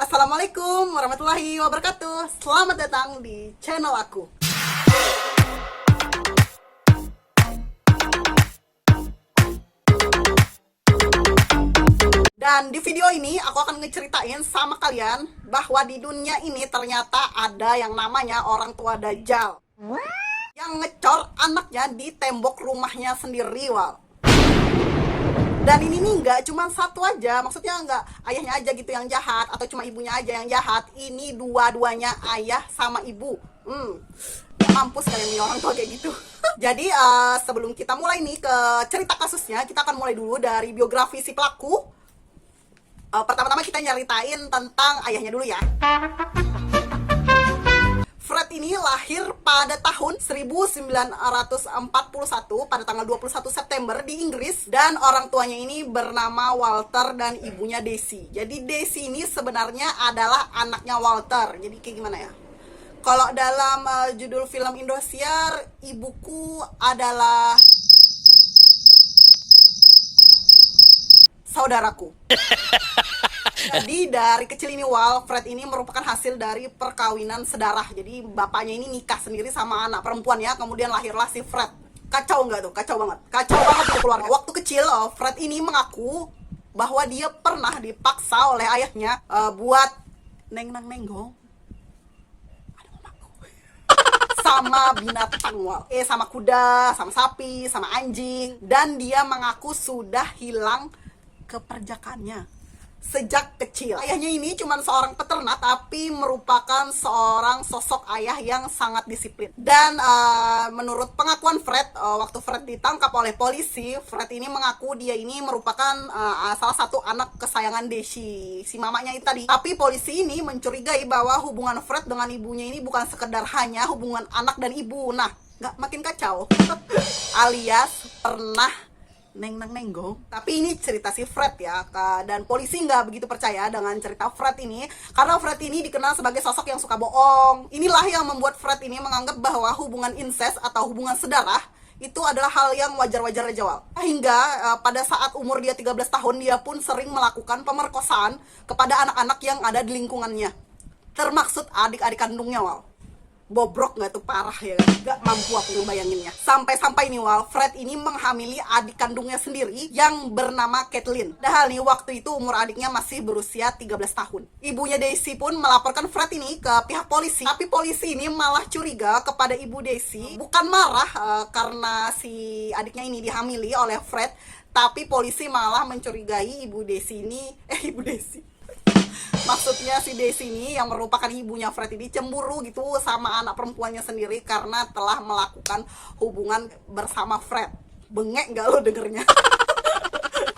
Assalamualaikum warahmatullahi wabarakatuh. Selamat datang di channel aku. Dan di video ini aku akan ngeceritain sama kalian bahwa di dunia ini ternyata ada yang namanya orang tua Dajjal yang ngecor anaknya di tembok rumahnya sendiri, Wal. Dan ini nih nggak cuma satu aja, maksudnya nggak ayahnya aja gitu yang jahat atau cuma ibunya aja yang jahat. Ini dua-duanya, ayah sama ibu. Mampus kalian nih orang tua kayak gitu. Jadi sebelum kita mulai nih ke cerita kasusnya, kita akan mulai dulu dari biografi si pelaku. Pertama-tama kita nyeritain tentang ayahnya dulu ya. Fred ini lahir pada tahun 1941 pada tanggal 21 September di Inggris, dan orang tuanya ini bernama Walter dan ibunya Daisy. Jadi Daisy ini sebenarnya adalah anaknya Walter. Jadi kayak gimana ya? Kalau dalam judul film Indosiar, ibuku adalah saudaraku. Jadi dari kecil ini Fred ini merupakan hasil dari perkawinan sedarah. Jadi bapaknya ini nikah sendiri sama anak perempuan ya, kemudian lahirlah si Fred. Kacau nggak tuh? Kacau banget. Kacau banget di keluarga. Waktu kecil Fred ini mengaku bahwa dia pernah dipaksa oleh ayahnya buat nenggong ada mamaku sama binatang, sama kuda, sama sapi, sama anjing. Dan dia mengaku sudah hilang keperjakaannya sejak kecil. Ayahnya ini cuma seorang peternak, tapi merupakan seorang sosok ayah yang sangat disiplin. Dan menurut pengakuan Fred, waktu Fred ditangkap oleh polisi, Fred ini mengaku dia ini merupakan salah satu anak kesayangan Daisy, si mamanya itu tadi. Tapi polisi ini mencurigai bahwa hubungan Fred dengan ibunya ini bukan sekedar hanya hubungan anak dan ibu. Nah, nggak makin kacau. Alias pernah nenggong. Tapi ini cerita si Fred ya, dan polisi nggak begitu percaya dengan cerita Fred ini karena Fred ini dikenal sebagai sosok yang suka bohong. Inilah yang membuat Fred ini menganggap bahwa hubungan incest atau hubungan sedarah itu adalah hal yang wajar-wajar aja, Wal. Hingga pada saat umur dia 13 tahun, dia pun sering melakukan pemerkosaan kepada anak-anak yang ada di lingkungannya, termaksud adik-adik kandungnya, Wal. Bobrok nggak tuh, parah ya kan? Nggak mampu aku ngebayanginnya. Sampai-sampai nih Fred ini menghamili adik kandungnya sendiri yang bernama Kathleen. Padahal nih waktu itu umur adiknya masih berusia 13 tahun. Ibunya Daisy pun melaporkan Fred ini ke pihak polisi. Tapi polisi ini malah curiga kepada ibu Daisy. Bukan marah karena si adiknya ini dihamili oleh Fred, tapi polisi malah mencurigai ibu Daisy ini, ibu Daisy. Maksudnya si Daisy ini yang merupakan ibunya Fred ini cemburu gitu sama anak perempuannya sendiri karena telah melakukan hubungan bersama Fred. Bengek gak lo dengernya?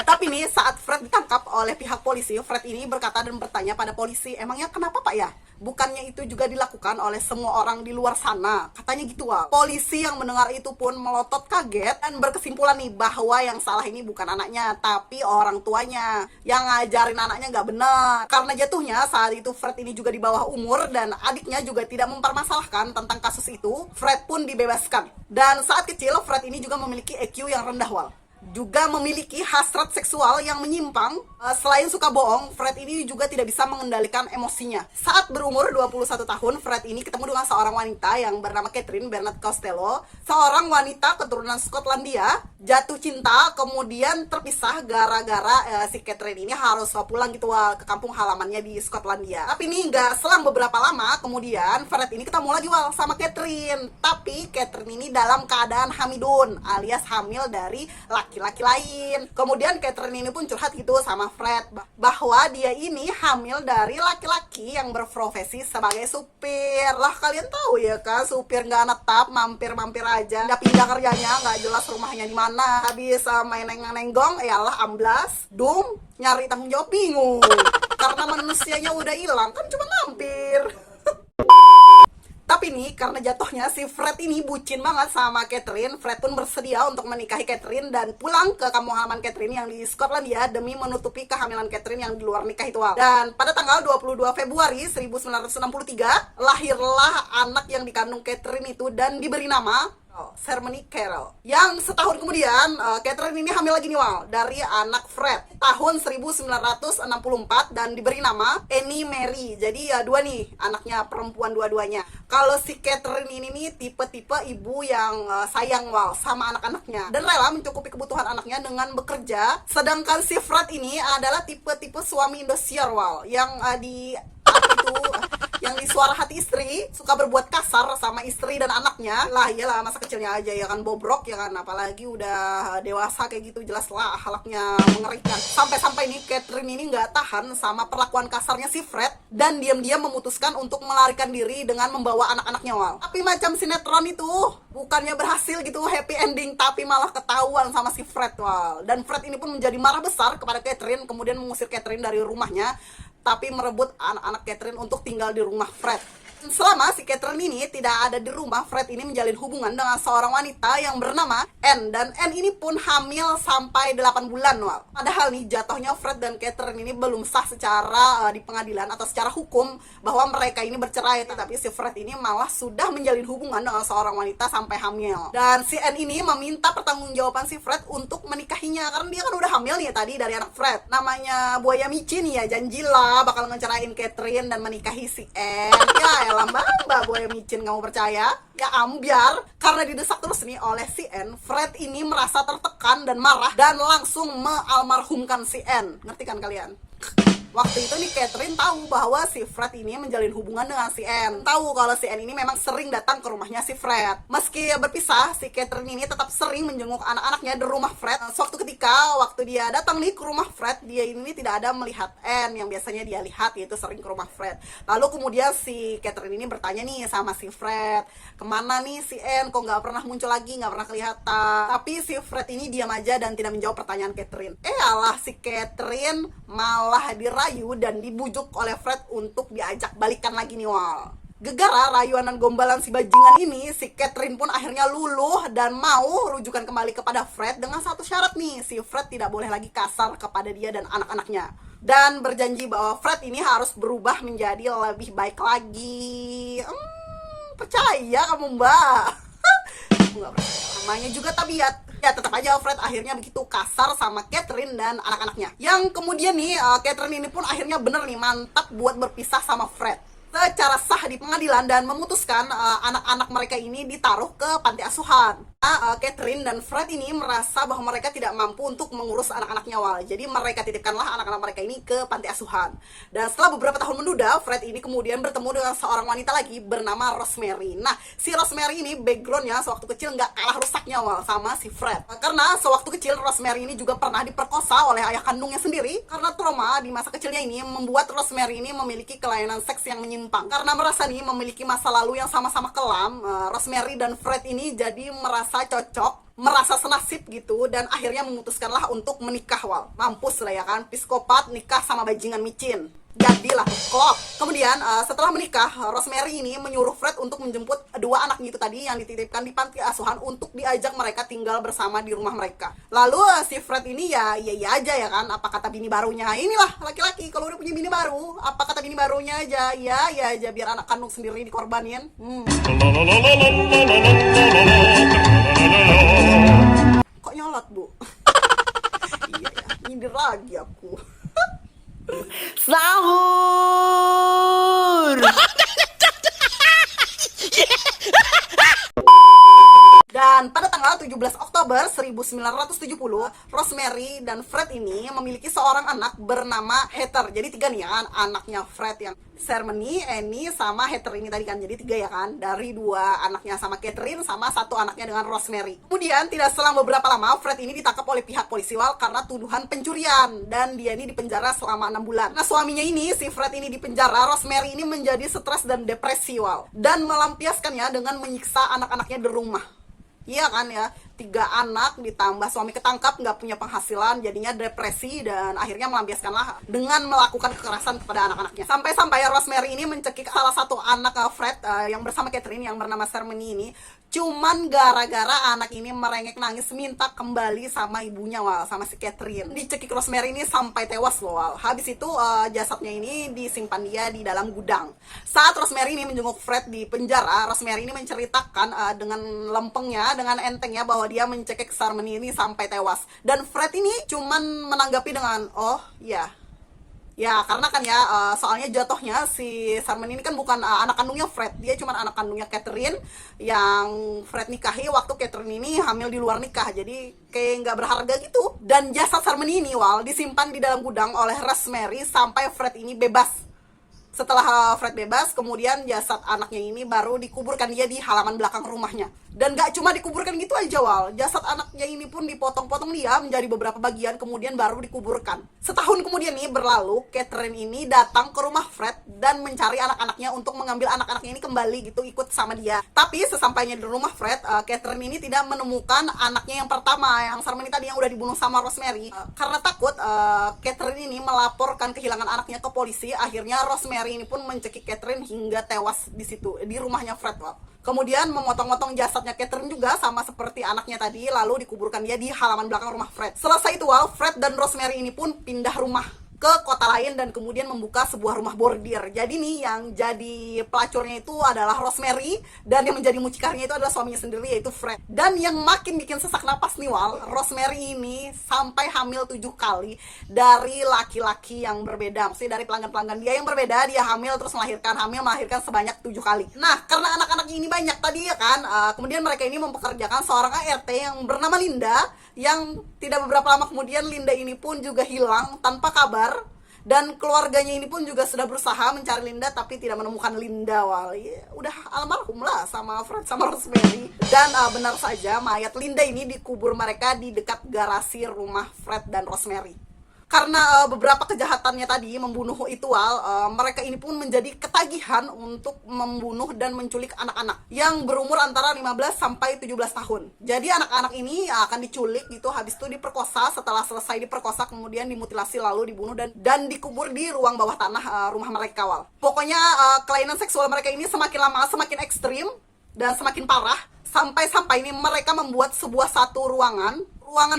Tapi nih saat Fred ditangkap oleh pihak polisi, Fred ini berkata dan bertanya pada polisi, emangnya kenapa Pak ya? Bukannya itu juga dilakukan oleh semua orang di luar sana? Katanya gitu, Wal. Polisi yang mendengar itu pun melotot kaget dan berkesimpulan nih bahwa yang salah ini bukan anaknya, tapi orang tuanya yang ngajarin anaknya nggak benar. Karena jatuhnya saat itu Fred ini juga di bawah umur dan adiknya juga tidak mempermasalahkan tentang kasus itu, Fred pun dibebaskan. Dan saat kecil Fred ini juga memiliki EQ yang rendah, Wal. Juga memiliki hasrat seksual yang menyimpang. Selain suka bohong, Fred ini juga tidak bisa mengendalikan emosinya. Saat berumur 21 tahun, Fred ini ketemu dengan seorang wanita yang bernama Catherine Bernard Costello, seorang wanita keturunan Skotlandia. Jatuh cinta, kemudian terpisah gara-gara si Catherine ini harus pulang gitu ke kampung halamannya di Skotlandia. Tapi ini nggak selang beberapa lama, kemudian Fred ini ketemu lagi sama Catherine. Tapi Catherine ini dalam keadaan hamidun, alias hamil dari laki-laki lain. Kemudian Catherine ini pun curhat gitu sama Fred bahwa dia ini hamil dari laki-laki yang berprofesi sebagai supir. Lah kalian tahu ya kan, supir nggak netap, mampir-mampir aja, nggak pindah kerjanya, nggak jelas rumahnya di mana. Habis main nenggong, yalah amblas, nyari tanggung jawab bingung. Karena manusianya udah hilang kan, cuma mampir. Tapi nih, karena jatuhnya si Fred ini bucin banget sama Catherine, Fred pun bersedia untuk menikahi Catherine dan pulang ke kampung halaman Catherine yang di Skotlandia demi menutupi kehamilan Catherine yang di luar nikah itu. Dan pada tanggal 22 Februari 1963, lahirlah anak yang dikandung Catherine itu dan diberi nama Ceremony Carol. Yang setahun kemudian, Catherine ini hamil lagi nih Wal, dari anak Fred tahun 1964 dan diberi nama Annie Mary. Jadi ya dua nih anaknya perempuan dua-duanya. Kalau si Catherine ini nih tipe-tipe ibu yang sayang Wal sama anak-anaknya dan rela mencukupi kebutuhan anaknya dengan bekerja. Sedangkan si Fred ini adalah tipe-tipe suami Indosiar Wal yang di yang di suara hati istri suka berbuat kasar sama istri dan anaknya. Lah iyalah, masa kecilnya aja ya kan bobrok ya kan, apalagi udah dewasa kayak gitu, jelas lah akhlaknya mengerikan. Sampai-sampai nih Catherine ini nggak tahan sama perlakuan kasarnya si Fred dan diam-diam memutuskan untuk melarikan diri dengan membawa anak-anaknya Wal. Tapi macam sinetron itu, bukannya berhasil gitu happy ending, tapi malah ketahuan sama si Fred Wal. Dan Fred ini pun menjadi marah besar kepada Catherine, kemudian mengusir Catherine dari rumahnya, tapi merebut anak-anak Catherine untuk tinggal di rumah Fred. Selama si Catherine ini tidak ada di rumah, Fred ini menjalin hubungan dengan seorang wanita yang bernama Anne. Dan Anne ini pun hamil sampai 8 bulan Wal. Padahal nih jatuhnya Fred dan Catherine ini belum sah secara di pengadilan atau secara hukum bahwa mereka ini bercerai. Tetapi si Fred ini malah sudah menjalin hubungan dengan seorang wanita sampai hamil. Dan si Anne ini meminta pertanggungjawaban si Fred untuk menikahinya, karena dia kan udah hamil nih tadi dari anak Fred. Namanya buaya micin ya, janjilah bakal ngecerain Catherine dan menikahi si Anne. Ya mbak buaya micin, kamu percaya? Ya ambiar. Karena didesak terus nih oleh si Anne, Fred ini merasa tertekan dan marah dan langsung mealmarhumkan si Anne. Ngerti kan kalian? Waktu itu nih Catherine tahu bahwa si Fred ini menjalin hubungan dengan si Anne. Tahu kalau si Anne ini memang sering datang ke rumahnya si Fred. Meski berpisah, si Catherine ini tetap sering menjenguk anak-anaknya di rumah Fred. Suatu ketika waktu dia datang nih ke rumah Fred, dia ini tidak ada melihat Anne yang biasanya dia lihat, yaitu sering ke rumah Fred. Lalu kemudian si Catherine ini bertanya nih sama si Fred, kemana nih si Anne, kok nggak pernah muncul lagi, nggak pernah kelihatan. Tapi si Fred ini diam aja dan tidak menjawab pertanyaan Catherine. Alah, si Catherine malah dirayu dan dibujuk oleh Fred untuk diajak balikan lagi nih Wal. Gegara rayuan dan gombalan si bajingan ini, si Catherine pun akhirnya luluh dan mau rujukan kembali kepada Fred dengan satu syarat nih, si Fred tidak boleh lagi kasar kepada dia dan anak-anaknya. Dan berjanji bahwa Fred ini harus berubah menjadi lebih baik lagi. Percaya kamu mbak? Aku gak percaya, namanya juga tabiat. Ya tetap aja Fred akhirnya begitu kasar sama Catherine dan anak-anaknya. Yang kemudian nih Catherine ini pun akhirnya bener nih mantap buat berpisah sama Fred secara sah di pengadilan dan memutuskan anak-anak mereka ini ditaruh ke panti asuhan. Catherine dan Fred ini merasa bahwa mereka tidak mampu untuk mengurus anak-anaknya Wal. Jadi mereka titipkanlah anak-anak mereka ini ke panti asuhan. Dan setelah beberapa tahun menduda, Fred ini kemudian bertemu dengan seorang wanita lagi bernama Rosemary. Nah, si Rosemary ini backgroundnya sewaktu kecil nggak kalah rusaknya Wal sama si Fred. Karena sewaktu kecil Rosemary ini juga pernah diperkosa oleh ayah kandungnya sendiri. Karena trauma di masa kecilnya ini membuat Rosemary ini memiliki kelainan seks yang menyimpang. Karena merasa nih memiliki masa lalu yang sama-sama kelam, Rosemary dan Fred ini jadi merasa cocok, merasa senasib gitu, dan akhirnya memutuskanlah untuk menikah Wal. Mampus lah ya kan, psikopat nikah sama bajingan micin. Jadilah klop. Kemudian setelah menikah, Rosemary ini menyuruh Fred untuk menjemput dua anaknya itu tadi yang dititipkan di panti asuhan untuk diajak mereka tinggal bersama di rumah mereka. Lalu si Fred ini ya iya aja ya kan, apa kata bini barunya. Inilah laki-laki kalau udah punya bini baru, apa kata bini barunya aja, ya aja biar anak kandung sendiri dikorbanin. Kok nyolot bu? Iya ya, nyindir lagi aku. Sahur. Dan pada tanggal 17 Oktober 1970, Rosemary dan Fred ini memiliki seorang anak bernama Heather. Jadi tiga nih kan anaknya Fred, yang Ceremony, Annie, sama Heather ini tadi kan. Jadi tiga ya kan, dari dua anaknya sama Catherine sama satu anaknya dengan Rosemary. Kemudian tidak selang beberapa lama, Fred ini ditangkap oleh pihak polisi Wal karena tuduhan pencurian. Dan dia ini dipenjara selama 6 bulan. Nah suaminya ini, si Fred ini dipenjara, Rosemary ini menjadi stres dan depresi Wal. Dan melampiaskannya dengan menyiksa anak-anaknya di rumah. Iya kan ya, 3 anak, ditambah suami ketangkap, nggak punya penghasilan, jadinya depresi dan akhirnya melampiaskanlah dengan melakukan kekerasan kepada anak-anaknya. Sampai-sampai Rosemary ini mencekik salah satu anak Fred yang bersama Catherine yang bernama Sermony ini, cuman gara-gara anak ini merengek nangis minta kembali sama ibunya, Wal, sama si Catherine. Dicekik Rosemary ini sampai tewas loh, Wal. Habis itu jasadnya ini disimpan dia di dalam gudang. Saat Rosemary ini menjenguk Fred di penjara, Rosemary ini menceritakan dengan lempengnya, dengan entengnya bahwa dia mencekik Sermony ini sampai tewas. Dan Fred ini cuman menanggapi dengan, oh ya, karena kan ya, soalnya jatuhnya si Sermony ini kan bukan anak kandungnya Fred, dia cuma anak kandungnya Catherine yang Fred nikahi waktu Catherine ini hamil di luar nikah, jadi kayak nggak berharga gitu. Dan jasad Sermony ini, Wal, disimpan di dalam gudang oleh Rosemary sampai Fred ini bebas. Setelah Fred bebas, kemudian jasad anaknya ini baru dikuburkan dia di halaman belakang rumahnya. Dan gak cuma dikuburkan gitu aja, Wal. Jasad anaknya ini pun dipotong-potong dia menjadi beberapa bagian, kemudian baru dikuburkan. Setahun kemudian nih berlalu, Catherine ini datang ke rumah Fred dan mencari anak-anaknya untuk mengambil anak-anaknya ini kembali gitu, ikut sama dia. Tapi sesampainya di rumah Fred, Catherine ini tidak menemukan anaknya yang pertama, yang Sermony tadi yang udah dibunuh sama Rosemary. Karena takut, Catherine ini melaporkan kehilangan anaknya ke polisi. Akhirnya Rosemary ini pun mencekik Catherine hingga tewas di situ, di rumahnya Fred, Wal. Kemudian memotong-motong jasadnya Catherine juga sama seperti anaknya tadi, lalu dikuburkan dia di halaman belakang rumah Fred. Selesai itu, Wal, Fred dan Rosemary ini pun pindah rumah ke kota lain dan kemudian membuka sebuah rumah bordir. Jadi nih yang jadi pelacurnya itu adalah Rosemary dan yang menjadi mucikarinya itu adalah suaminya sendiri, yaitu Fred. Dan yang makin bikin sesak napas nih, Wal, Rosemary ini sampai hamil 7 kali dari laki-laki yang berbeda. Maksudnya dari pelanggan-pelanggan dia yang berbeda, dia hamil terus melahirkan sebanyak 7 kali. Nah, karena anak-anak ini banyak tadi ya kan, kemudian mereka ini mempekerjakan seorang ART yang bernama Linda, yang tidak beberapa lama kemudian Linda ini pun juga hilang tanpa kabar. Dan keluarganya ini pun juga sudah berusaha mencari Linda tapi tidak menemukan Linda, Wal. Ya, udah almarhum lah sama Fred sama Rosemary. Dan benar saja mayat Linda ini dikubur mereka di dekat garasi rumah Fred dan Rosemary. Karena beberapa kejahatannya tadi membunuh itu, Wal, mereka ini pun menjadi ketagihan untuk membunuh dan menculik anak-anak yang berumur antara 15 sampai 17 tahun. Jadi anak-anak ini akan diculik gitu, habis itu diperkosa. Setelah selesai diperkosa kemudian dimutilasi lalu dibunuh dan dikubur di ruang bawah tanah rumah mereka, Wal. Pokoknya kelainan seksual mereka ini semakin lama semakin ekstrim dan semakin parah, sampai-sampai ini mereka membuat satu ruangan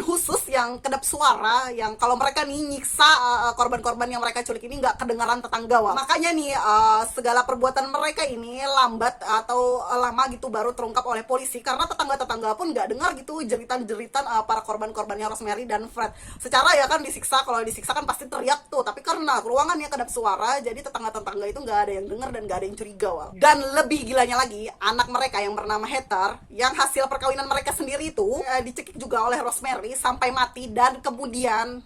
khusus yang kedap suara, yang kalau mereka nih nyiksa korban-korban yang mereka culik ini nggak kedengaran tetangga, Wal. Makanya nih segala perbuatan mereka ini lambat atau lama gitu baru terungkap oleh polisi, karena tetangga-tetangga pun nggak dengar gitu jeritan-jeritan para korban-korbannya Rosemary dan Fred. Secara ya kan disiksa, kalau disiksa kan pasti teriak tuh, tapi karena ruangannya kedap suara jadi tetangga-tetangga itu nggak ada yang dengar dan nggak ada yang curiga, Wal. Dan lebih gilanya lagi, anak mereka yang bernama Heather, yang hasil perkawinan mereka sendiri itu dicekik juga oleh Rosemary sampai mati, dan kemudian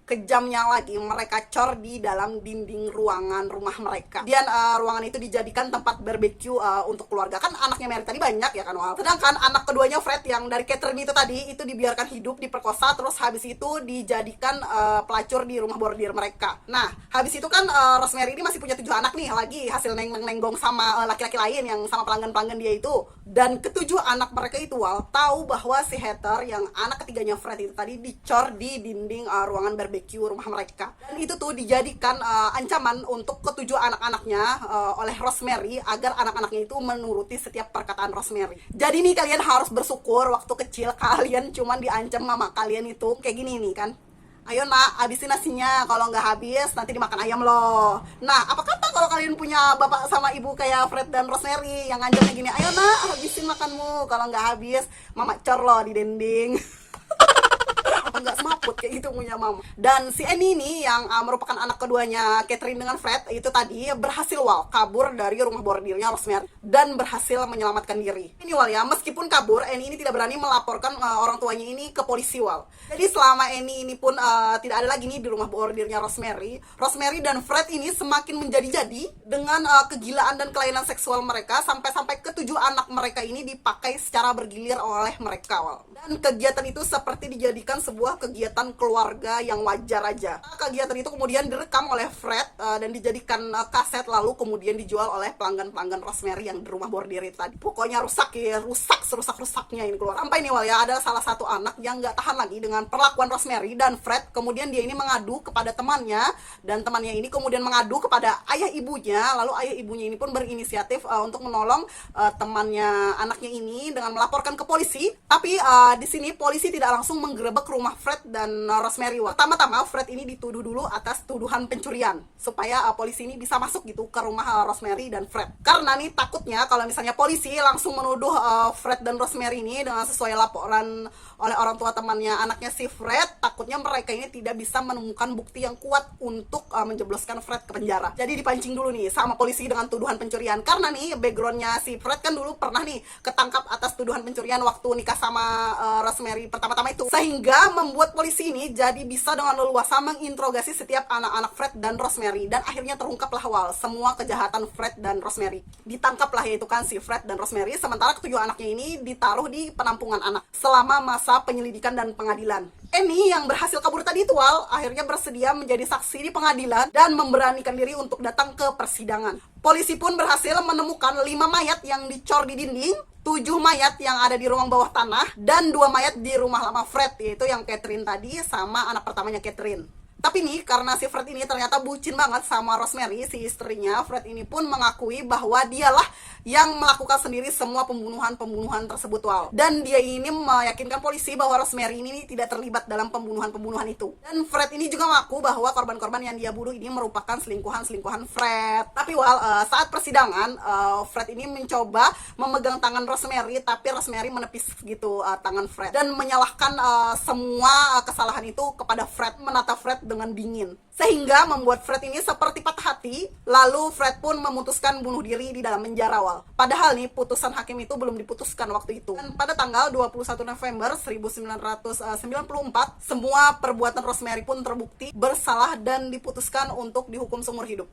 kejamnya lagi mereka cor di dalam dinding ruangan rumah mereka. Dan ruangan itu dijadikan tempat barbeque untuk keluarga. Kan anaknya Mary tadi banyak ya kan, Wal. Sedangkan anak keduanya Fred yang dari Catherine itu tadi itu dibiarkan hidup, diperkosa, terus habis itu dijadikan pelacur di rumah bordir mereka. Nah, habis itu kan Rosemary ini masih punya 7 anak nih, lagi hasil nenggong sama laki-laki lain yang sama pelanggan-pelanggan dia itu. Dan ketujuh anak mereka itu, Wal, tahu bahwa si Heather yang anak ketiganya Fred itu tadi dicor di dinding ruangan barbeque rumah mereka. Dan itu tuh dijadikan ancaman untuk ketujuh anak-anaknya oleh Rosemary agar anak-anaknya itu menuruti setiap perkataan Rosemary. Jadi nih kalian harus bersyukur waktu kecil kalian cuman diancam mama kalian itu kayak gini nih kan. Ayo nak, habisin nasinya, kalau nggak habis nanti dimakan ayam loh. Nah, apa kata kalau kalian punya bapak sama ibu kayak Fred dan Rosemary yang ngancamnya gini, ayo nak, habisin makanmu, kalau nggak habis mama cor loh di dinding. Apa nggak semaput kayak gitu punya mama. Dan si Annie ini yang merupakan anak keduanya Catherine dengan Fred itu tadi berhasil, Wal, kabur dari rumah bordirnya Rosemary dan berhasil menyelamatkan diri. Ini, Wal, ya, meskipun kabur, Annie ini tidak berani melaporkan orang tuanya ini ke polisi, Wal. Jadi selama Annie ini pun tidak ada lagi nih di rumah bordirnya Rosemary dan Fred ini semakin menjadi-jadi dengan kegilaan dan kelainan seksual mereka, sampai-sampai ketujuh anak mereka ini dipakai secara bergilir oleh mereka, Wal. Dan kegiatan itu seperti dijadikan sebuah sebuah kegiatan keluarga yang wajar aja. Kegiatan itu kemudian direkam oleh Fred dan dijadikan kaset, lalu kemudian dijual oleh pelanggan-pelanggan Rosemary yang di rumah bordir itu tadi. Pokoknya rusak ya, rusak serusak-rusaknya ini keluar. Sampai nih Wal ya, ada salah satu anak yang nggak tahan lagi dengan perlakuan Rosemary dan Fred. Kemudian dia ini mengadu kepada temannya, dan temannya ini kemudian mengadu kepada ayah ibunya. Lalu ayah ibunya ini pun berinisiatif untuk menolong temannya anaknya ini dengan melaporkan ke polisi. Tapi di sini polisi tidak langsung menggerebek rumah Fred dan Rosemary. Pertama-tama Fred ini dituduh dulu atas tuduhan pencurian supaya polisi ini bisa masuk gitu ke rumah Rosemary dan Fred. Karena nih takutnya kalau misalnya polisi langsung menuduh Fred dan Rosemary ini dengan sesuai laporan oleh orang tua temannya anaknya si Fred, takutnya mereka ini tidak bisa menemukan bukti yang kuat untuk menjebloskan Fred ke penjara. Jadi dipancing dulu nih sama polisi dengan tuduhan pencurian. Karena nih backgroundnya si Fred kan dulu pernah nih ketangkap atas tuduhan pencurian waktu nikah sama Rosemary pertama-tama itu, sehingga membuat polisi ini jadi bisa dengan leluasa menginterogasi setiap anak-anak Fred dan Rosemary, dan akhirnya terungkaplah awal semua kejahatan Fred dan Rosemary. Ditangkaplah yaitu kan si Fred dan Rosemary, sementara ketujuh anaknya ini ditaruh di penampungan anak selama masa penyelidikan dan pengadilan. Annie yang berhasil kabur tadi itu Wal, akhirnya bersedia menjadi saksi di pengadilan dan memberanikan diri untuk datang ke persidangan. Polisi pun berhasil menemukan 5 mayat yang dicor di dinding, 7 mayat yang ada di ruang bawah tanah, dan 2 mayat di rumah lama Fred, yaitu yang Catherine tadi sama anak pertamanya Catherine. Tapi nih, karena si Fred ini ternyata bucin banget sama Rosemary, si istrinya, Fred ini pun mengakui bahwa dialah yang melakukan sendiri semua pembunuhan tersebut Wal. Dan dia ini meyakinkan polisi bahwa Rosemary ini tidak terlibat dalam pembunuhan itu. Dan Fred ini juga mengaku bahwa korban-korban yang dia bunuh ini merupakan selingkuhan Fred. Tapi Wal, saat persidangan, Fred ini mencoba memegang tangan Rosemary, tapi Rosemary menepis gitu tangan Fred dan menyalahkan semua kesalahan itu kepada Fred, menatap Fred dengan dingin, sehingga membuat Fred ini seperti patah hati. Lalu Fred pun memutuskan bunuh diri di dalam penjara Wal. Padahal nih putusan hakim itu belum diputuskan waktu itu. Dan pada tanggal 21 November 1994 semua perbuatan Rosemary pun terbukti bersalah dan diputuskan untuk dihukum seumur hidup.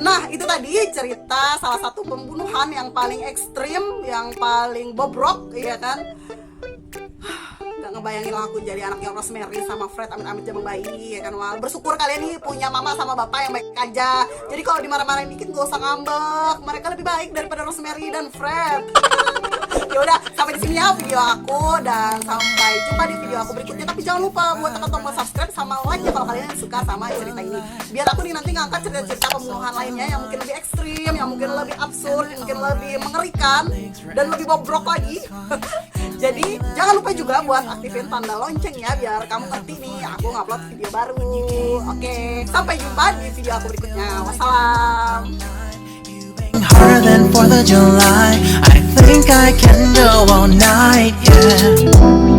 Nah, itu tadi cerita salah satu pembunuhan yang paling ekstrim, yang paling bobrok, ya kan? Gak ngebayangin lah aku jadi anaknya Rosemary sama Fred, amit-amit zaman bayi, ya kan Wal. Bersyukur kalian nih punya mama sama bapak yang baik aja. Jadi kalau dimarah-marahin dikit gak usah ngambek. Mereka lebih baik daripada Rosemary dan Fred. Ya udah, sampai di sini ya video aku, dan sampai jumpa di video aku berikutnya. Tapi jangan lupa buat tekan tombol subscribe sama like ya kalau kalian suka sama cerita ini. Biar aku nih nanti ngangkat cerita-cerita pembunuhan lainnya yang mungkin lebih ekstrim, yang mungkin lebih absurd, mungkin lebih mengerikan dan lebih bobrok lagi. Jadi jangan lupa juga buat aktifin tanda loncengnya biar kamu ngerti nih aku ngupload video baru. Oke, sampai jumpa di video aku berikutnya. Wassalam. Harder than 4th of July. I think I can go all night, yeah.